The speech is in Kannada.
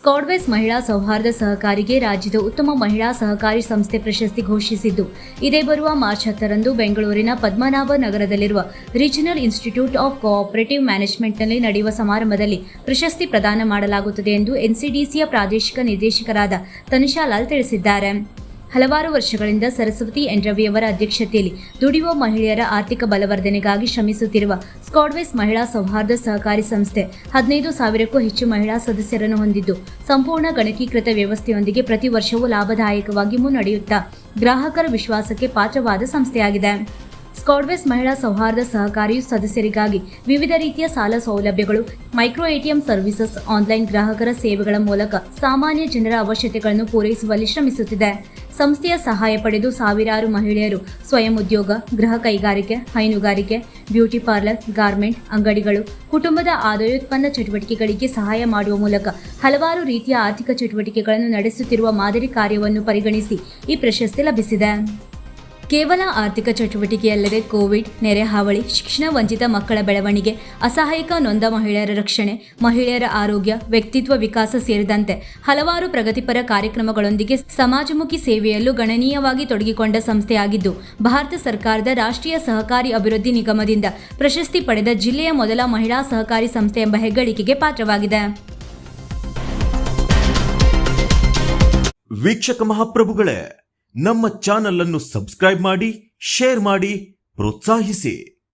ಸ್ಕಾಡ್ವೇಸ್ ಮಹಿಳಾ ಸೌಹಾರ್ದ ಸಹಕಾರಿಗೆ ರಾಜ್ಯದ ಉತ್ತಮ ಮಹಿಳಾ ಸಹಕಾರಿ ಸಂಸ್ಥೆ ಪ್ರಶಸ್ತಿ ಘೋಷಿಸಿದ್ದು, ಇದೇ ಬರುವ ಮಾರ್ಚ್ 10ರಂದು ಬೆಂಗಳೂರಿನ ಪದ್ಮನಾಭ ನಗರದಲ್ಲಿರುವ ರೀಜನಲ್ ಇನ್ಸ್ಟಿಟ್ಯೂಟ್ ಆಫ್ ಕೋಆಪರೇಟಿವ್ ಮ್ಯಾನೇಜ್ಮೆಂಟ್ನಲ್ಲಿ ನಡೆಯುವ ಸಮಾರಂಭದಲ್ಲಿ ಪ್ರಶಸ್ತಿ ಪ್ರದಾನ ಮಾಡಲಾಗುತ್ತದೆ ಎಂದು ಎನ್ಸಿಡಿಸಿಯ ಪ್ರಾದೇಶಿಕ ನಿರ್ದೇಶಕರಾದ ತನಿಷಾ ಲಾಲ್ ತಿಳಿಸಿದ್ದಾರೆ. ಹಲವಾರು ವರ್ಷಗಳಿಂದ ಸರಸ್ವತಿ ಎನ್ ರವಿಯವರ ಅಧ್ಯಕ್ಷತೆಯಲ್ಲಿ ದುಡಿಯುವ ಮಹಿಳೆಯರ ಆರ್ಥಿಕ ಬಲವರ್ಧನೆಗಾಗಿ ಶ್ರಮಿಸುತ್ತಿರುವ ಸ್ಕಾಡ್ವೇಸ್ ಮಹಿಳಾ ಸೌಹಾರ್ದ ಸಹಕಾರಿ ಸಂಸ್ಥೆ 15,000ಕ್ಕೂ ಹೆಚ್ಚು ಮಹಿಳಾ ಸದಸ್ಯರನ್ನು ಹೊಂದಿದ್ದು, ಸಂಪೂರ್ಣ ಗಣಕೀಕೃತ ವ್ಯವಸ್ಥೆಯೊಂದಿಗೆ ಪ್ರತಿ ವರ್ಷವೂ ಲಾಭದಾಯಕವಾಗಿ ಮುನ್ನಡೆಯುತ್ತಾ ಗ್ರಾಹಕರ ವಿಶ್ವಾಸಕ್ಕೆ ಪಾತ್ರವಾದ ಸಂಸ್ಥೆಯಾಗಿದೆ. ಸ್ಕಾಡ್ವೇಸ್ ಮಹಿಳಾ ಸೌಹಾರ್ದ ಸಹಕಾರಿಯು ಸದಸ್ಯರಿಗಾಗಿ ವಿವಿಧ ರೀತಿಯ ಸಾಲ ಸೌಲಭ್ಯಗಳು, ಮೈಕ್ರೋ ಎಟಿಎಂ ಸರ್ವಿಸಸ್, ಆನ್ಲೈನ್ ಗ್ರಾಹಕರ ಸೇವೆಗಳ ಮೂಲಕ ಸಾಮಾನ್ಯ ಜನರ ಅವಶ್ಯಕತೆಗಳನ್ನು ಪೂರೈಸುವಲ್ಲಿ ಶ್ರಮಿಸುತ್ತಿದೆ. ಸಂಸ್ಥೆಯ ಸಹಾಯ ಪಡೆದು ಸಾವಿರಾರು ಮಹಿಳೆಯರು ಸ್ವಯಂ ಉದ್ಯೋಗ, ಗೃಹ ಕೈಗಾರಿಕೆ, ಹೈನುಗಾರಿಕೆ, ಬ್ಯೂಟಿ ಪಾರ್ಲರ್, ಗಾರ್ಮೆಂಟ್ ಅಂಗಡಿಗಳು, ಕುಟುಂಬದ ಆದಾಯೋತ್ಪನ್ನ ಚಟುವಟಿಕೆಗಳಿಗೆ ಸಹಾಯ ಮಾಡುವ ಮೂಲಕ ಹಲವಾರು ರೀತಿಯ ಆರ್ಥಿಕ ಚಟುವಟಿಕೆಗಳನ್ನು ನಡೆಸುತ್ತಿರುವ ಮಾದರಿ ಕಾರ್ಯವನ್ನು ಪರಿಗಣಿಸಿ ಈ ಪ್ರಶಸ್ತಿ ಲಭಿಸಿದೆ. ಕೇವಲ ಆರ್ಥಿಕ ಚಟುವಟಿಕೆಯಲ್ಲದೆ ಕೋವಿಡ್, ನೆರೆ ಹಾವಳಿ, ಶಿಕ್ಷಣ ವಂಚಿತ ಮಕ್ಕಳ ಬೆಳವಣಿಗೆ, ಅಸಹಾಯಕ ನೊಂದ ಮಹಿಳೆಯರ ರಕ್ಷಣೆ, ಮಹಿಳೆಯರ ಆರೋಗ್ಯ, ವ್ಯಕ್ತಿತ್ವ ವಿಕಾಸ ಸೇರಿದಂತೆ ಹಲವಾರು ಪ್ರಗತಿಪರ ಕಾರ್ಯಕ್ರಮಗಳೊಂದಿಗೆ ಸಮಾಜಮುಖಿ ಸೇವೆಯಲ್ಲೂ ಗಣನೀಯವಾಗಿ ತೊಡಗಿಕೊಂಡ ಸಂಸ್ಥೆಯಾಗಿದ್ದು, ಭಾರತ ಸರ್ಕಾರದ ರಾಷ್ಟ್ರೀಯ ಸಹಕಾರಿ ಅಭಿವೃದ್ಧಿ ನಿಗಮದಿಂದ ಪ್ರಶಸ್ತಿ ಪಡೆದ ಜಿಲ್ಲೆಯ ಮೊದಲ ಮಹಿಳಾ ಸಹಕಾರಿ ಸಂಸ್ಥೆ ಎಂಬ ಹೆಗ್ಗಳಿಕೆಗೆ ಪಾತ್ರವಾಗಿದೆ. ವೀಕ್ಷಕ ಮಹಾಪ್ರಭುಗಳೇ, ನಮ್ಮ ಚಾನಲ್ ಅನ್ನು ಸಬ್ಸ್ಕ್ರೈಬ್ ಮಾಡಿ, ಶೇರ್ ಮಾಡಿ, ಪ್ರೋತ್ಸಾಹಿಸಿ.